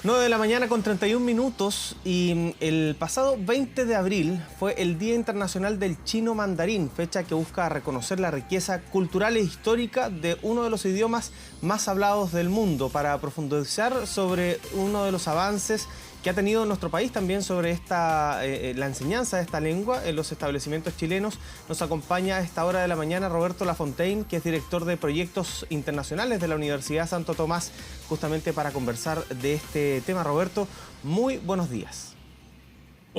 9 de la mañana con 31 minutos y el pasado 20 de abril fue el Día Internacional del Chino Mandarín, fecha que busca reconocer la riqueza cultural e histórica de uno de los idiomas más hablados del mundo, para profundizar sobre uno de los avances que ha tenido nuestro país también sobre la enseñanza de esta lengua en los establecimientos chilenos. Nos acompaña a esta hora de la mañana Roberto Lafontaine, que es director de proyectos internacionales de la Universidad Santo Tomás, justamente para conversar de este tema. Roberto, muy buenos días.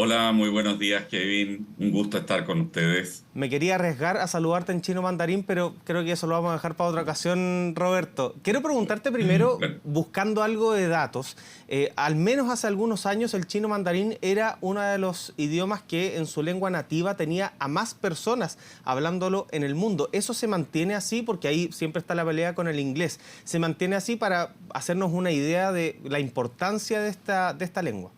Hola, muy buenos días, Kevin. Un gusto estar con ustedes. Me quería arriesgar a saludarte en chino mandarín, pero creo que eso lo vamos a dejar para otra ocasión, Roberto. Quiero preguntarte primero, Bueno, buscando algo de datos, al menos hace algunos años el chino mandarín era uno de los idiomas que en su lengua nativa tenía a más personas hablándolo en el mundo. ¿Eso se mantiene así? Porque ahí siempre está la pelea con el inglés. ¿Se mantiene así para hacernos una idea de la importancia de esta lengua?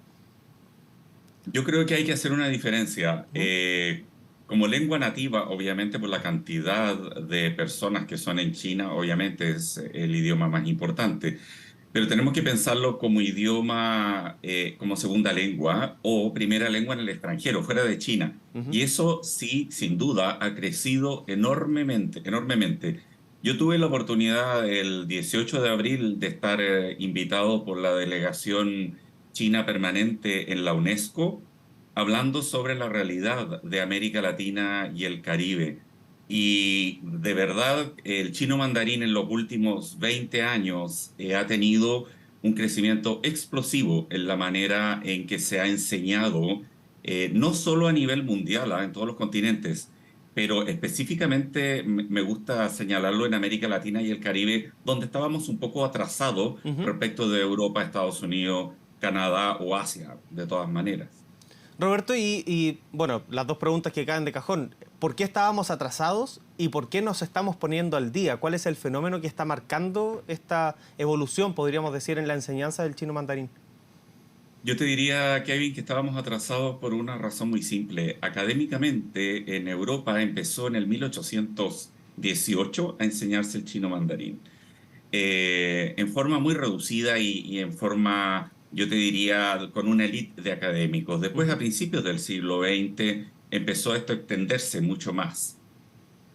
yo creo que hay que hacer una diferencia. Ujú. Como lengua nativa, obviamente por la cantidad de personas que son en China, obviamente es el idioma más importante. Pero tenemos que pensarlo como idioma, como segunda lengua o primera lengua en el extranjero, fuera de China. Ujú. Y eso sí, sin duda, ha crecido enormemente, enormemente. Yo tuve la oportunidad el 18 de abril de estar invitado por la delegación china permanente en la UNESCO, hablando sobre la realidad de América Latina y el Caribe. Y de verdad, el chino mandarín en los últimos 20 años ha tenido un crecimiento explosivo en la manera en que se ha enseñado, no solo a nivel mundial, en todos los continentes, pero específicamente me gusta señalarlo en América Latina y el Caribe, donde estábamos un poco atrasados Ujú. respecto de Europa, Estados Unidos, Canadá o Asia, de todas maneras. Roberto, bueno, las dos preguntas que caen de cajón. ¿Por qué estábamos atrasados y por qué nos estamos poniendo al día? ¿Cuál es el fenómeno que está marcando esta evolución, podríamos decir, en la enseñanza del chino mandarín? Yo te diría, Kevin, que estábamos atrasados por una razón muy simple. Académicamente, en Europa empezó en el 1818 a enseñarse el chino mandarín, en forma muy reducida y en forma, yo te diría, con una élite de académicos. Después, a Ujú. principios del siglo XX, empezó esto a extenderse mucho más.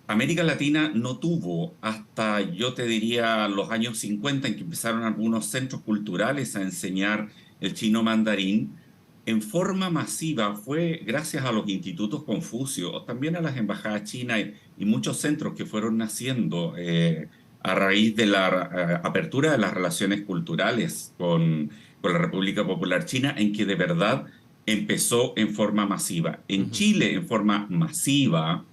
América Latina no tuvo hasta, yo te diría, los años 50 en que empezaron algunos centros culturales a enseñar el chino mandarín en forma masiva. Fue gracias a los institutos Confucio, o también a las embajadas chinas y muchos centros que fueron naciendo a raíz de la apertura de las relaciones culturales con la República Popular China, en que de verdad empezó en forma masiva. En Ujú. Chile, en forma masiva,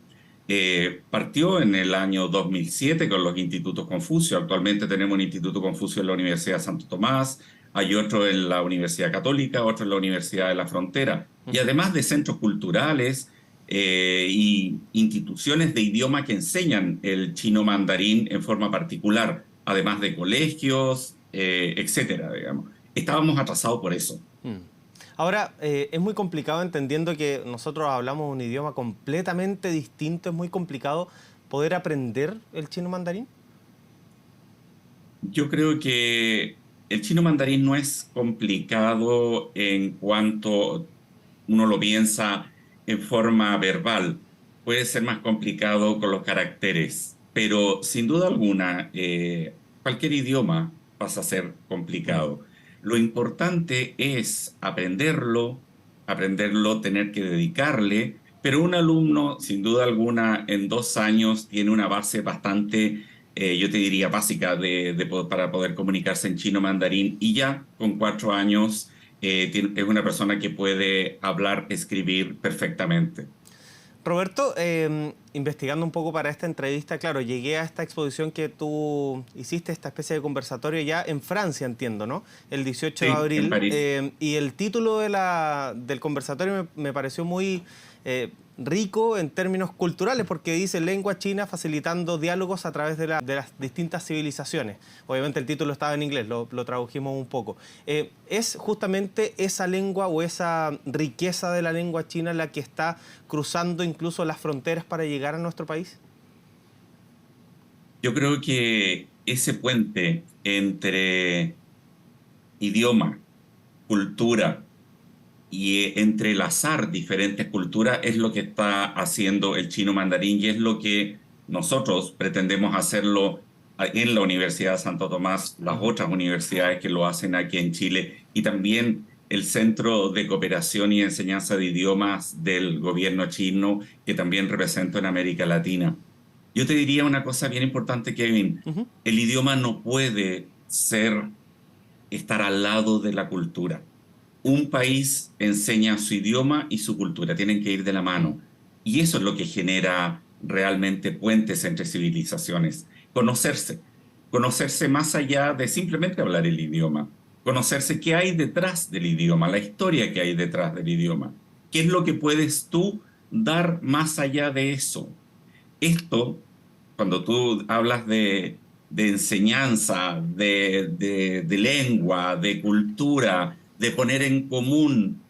partió en el año 2007 con los institutos Confucio. Actualmente tenemos un instituto Confucio en la Universidad de Santo Tomás, hay otro en la Universidad Católica, otro en la Universidad de la Frontera. Y Ujú. además de centros culturales y instituciones de idioma que enseñan el chino mandarín en forma particular, además de colegios, etcétera, digamos. Estábamos atrasados por eso. Mm. Ahora, es muy complicado, entendiendo que nosotros hablamos un idioma completamente distinto, es muy complicado poder aprender el chino mandarín. Yo creo que el chino mandarín no es complicado en cuanto uno lo piensa en forma verbal. Puede ser más complicado con los caracteres, pero sin duda alguna, cualquier idioma pasa a ser Mm. complicado. Lo importante es aprenderlo, tener que dedicarle, pero un alumno, sin duda alguna, en 2 años tiene una base bastante, yo te diría, básica para poder comunicarse en chino mandarín, y ya con 4 años es una persona que puede hablar, escribir perfectamente. Roberto, investigando un poco para esta entrevista, claro, llegué a esta exposición que tú hiciste, esta especie de conversatorio ya en Francia, entiendo, ¿no? El 18 de Sí, en abril. París. Y el título del conversatorio me pareció muy rico en términos culturales, porque dice lengua china facilitando diálogos a través de las distintas civilizaciones. Obviamente el título estaba en inglés, lo tradujimos un poco. ¿Es justamente esa lengua o esa riqueza de la lengua china la que está cruzando incluso las fronteras para llegar a nuestro país? Yo creo que ese puente entre idioma cultura y entrelazar diferentes culturas es lo que está haciendo el chino mandarín y es lo que nosotros pretendemos hacerlo en la Universidad de Santo Tomás, las otras universidades que lo hacen aquí en Chile y también el Centro de Cooperación y Enseñanza de Idiomas del gobierno chino, que también represento en América Latina. Yo te diría una cosa bien importante, Kevin. El idioma no puede estar al lado de la cultura. Un país enseña su idioma y su cultura, tienen que ir de la mano. Y eso es lo que genera realmente puentes entre civilizaciones. Conocerse más allá de simplemente hablar el idioma. Conocerse qué hay detrás del idioma, la historia que hay detrás del idioma. ¿Qué es lo que puedes tú dar más allá de eso? Esto, cuando tú hablas de enseñanza, de lengua, de cultura, de poner en común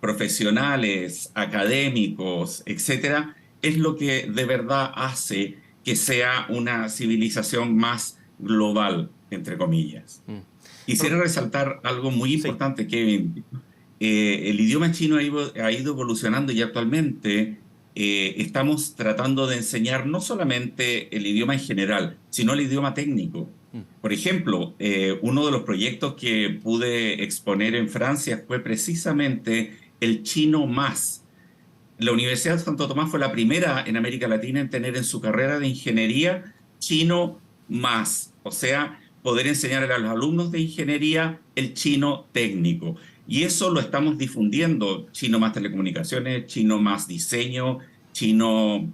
profesionales, académicos, etcétera, es lo que de verdad hace que sea una civilización más global, entre comillas. Quisiera resaltar algo muy Sí. importante, Kevin. El idioma chino ha ido evolucionando y actualmente estamos tratando de enseñar no solamente el idioma en general, sino el idioma técnico. Por ejemplo, uno de los proyectos que pude exponer en Francia fue precisamente el chino más. La Universidad de Santo Tomás fue la primera en América Latina en tener en su carrera de ingeniería chino más, o sea, poder enseñar a los alumnos de ingeniería el chino técnico. Y eso lo estamos difundiendo, chino más telecomunicaciones, chino más diseño, chino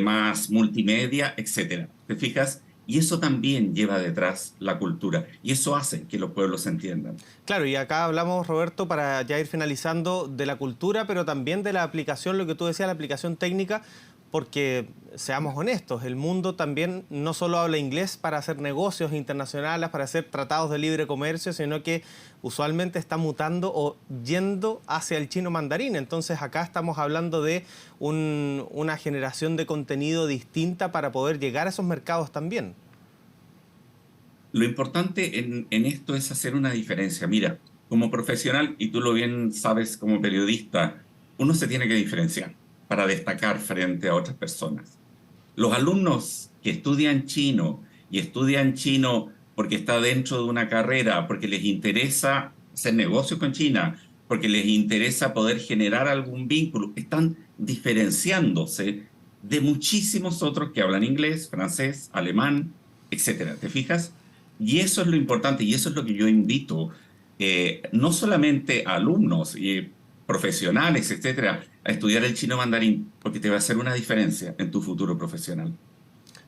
más multimedia, etcétera. ¿Te fijas? Y eso también lleva detrás la cultura y eso hace que los pueblos se entiendan. Claro, y acá hablamos, Roberto, para ya ir finalizando, de la cultura, pero también de la aplicación, lo que tú decías, la aplicación técnica, porque seamos honestos, el mundo también no solo habla inglés para hacer negocios internacionales, para hacer tratados de libre comercio, sino que usualmente está mutando o yendo hacia el chino mandarín. Entonces acá estamos hablando de una generación de contenido distinta para poder llegar a esos mercados también. Lo importante en esto es hacer una diferencia. Mira, como profesional, y tú lo bien sabes como periodista, uno se tiene que diferenciar para destacar frente a otras personas. Los alumnos que estudian chino y estudian chino porque está dentro de una carrera, porque les interesa hacer negocios con China, porque les interesa poder generar algún vínculo, están diferenciándose de muchísimos otros que hablan inglés, francés, alemán, etcétera. ¿Te fijas? Y eso es lo importante y eso es lo que yo invito, no solamente a alumnos y profesionales, etcétera, a estudiar el chino mandarín, porque te va a hacer una diferencia en tu futuro profesional.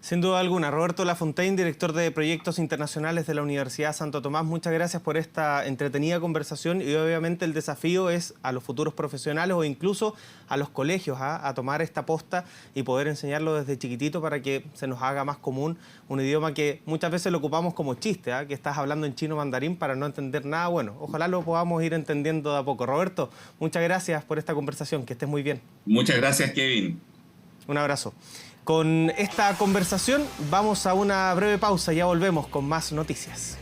Sin duda alguna. Roberto Lafontaine, director de Proyectos Internacionales de la Universidad Santo Tomás, muchas gracias por esta entretenida conversación y obviamente el desafío es a los futuros profesionales o incluso a los colegios a tomar esta posta y poder enseñarlo desde chiquitito para que se nos haga más común un idioma que muchas veces lo ocupamos como chiste, que estás hablando en chino mandarín para no entender nada. Bueno, ojalá lo podamos ir entendiendo de a poco. Roberto, muchas gracias por esta conversación, que estés muy bien. Muchas gracias, Kevin. Un abrazo. Con esta conversación vamos a una breve pausa, ya volvemos con más noticias.